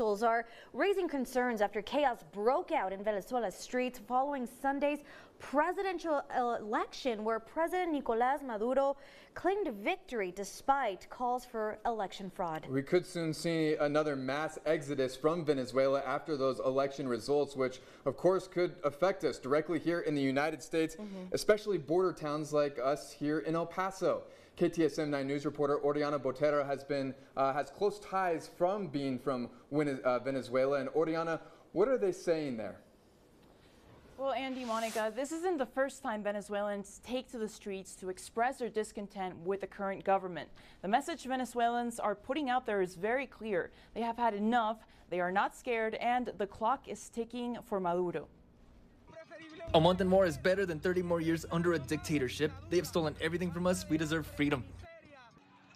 Are raising concerns after chaos broke out in Venezuela's streets following Sunday's presidential election, where President Nicolás Maduro claimed victory despite calls for election fraud. We could soon see another mass exodus from Venezuela after those election results, which of course could affect us directly here in the United States, especially border towns like us here in El Paso. KTSM 9 News reporter Oriana Botero has close ties from Venezuela. And Oriana, what are they saying there? Well, Andy, Monica, this isn't the first time Venezuelans take to the streets to express their discontent with the current government. The message Venezuelans are putting out there is very clear. They have had enough, they are not scared, and the clock is ticking for Maduro. A month and more is better than 30 more years under a dictatorship. They have stolen everything from us. We deserve freedom.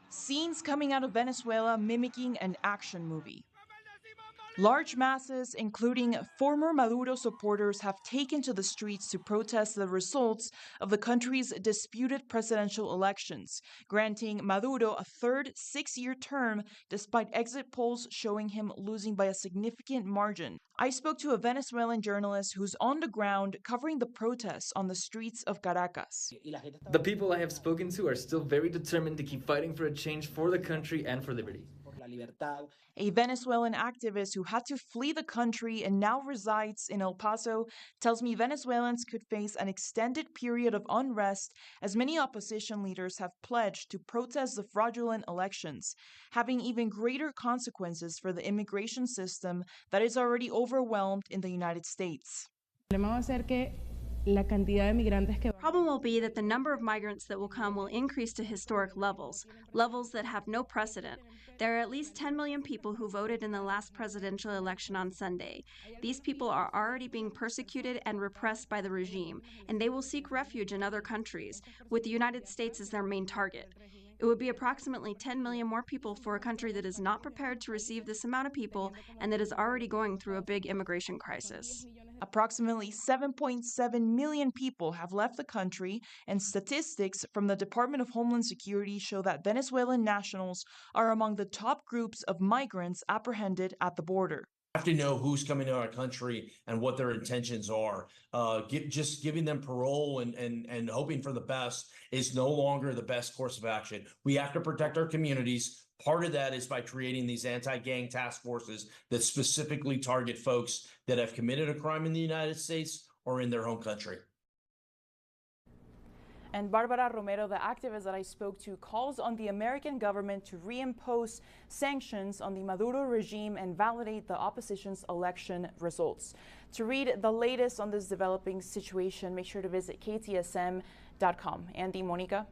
Scenes coming out of Venezuela mimicking an action movie. Large masses, including former Maduro supporters, have taken to the streets to protest the results of the country's disputed presidential elections, granting Maduro a third six-year term despite exit polls showing him losing by a significant margin. I spoke to a Venezuelan journalist who's on the ground covering the protests on the streets of Caracas. The people I have spoken to are still very determined to keep fighting for a change for the country and for liberty. A Venezuelan activist who had to flee the country and now resides in El Paso tells me Venezuelans could face an extended period of unrest as many opposition leaders have pledged to protest the fraudulent elections, having even greater consequences for the immigration system that is already overwhelmed in the United States. Problem will be that the number of migrants that will come will increase to historic levels that have no precedent. There are at least 10 million people who voted in the last presidential election on Sunday. These people are already being persecuted and repressed by the regime, and they will seek refuge in other countries, with the United States as their main target. It would be approximately 10 million more people for a country that is not prepared to receive this amount of people and that is already going through a big immigration crisis. Approximately 7.7 million people have left the country, and statistics from the Department of Homeland Security show that Venezuelan nationals are among the top groups of migrants apprehended at the border. Have to know who's coming to our country and what their intentions are. Just giving them parole and hoping for the best is no longer the best course of action. We have to protect our communities. Part of that is by creating these anti-gang task forces that specifically target folks that have committed a crime in the United States or in their home country. And Barbara Romero, the activist that I spoke to, calls on the American government to reimpose sanctions on the Maduro regime and validate the opposition's election results. To read the latest on this developing situation, make sure to visit ktsm.com. Andy, Monica.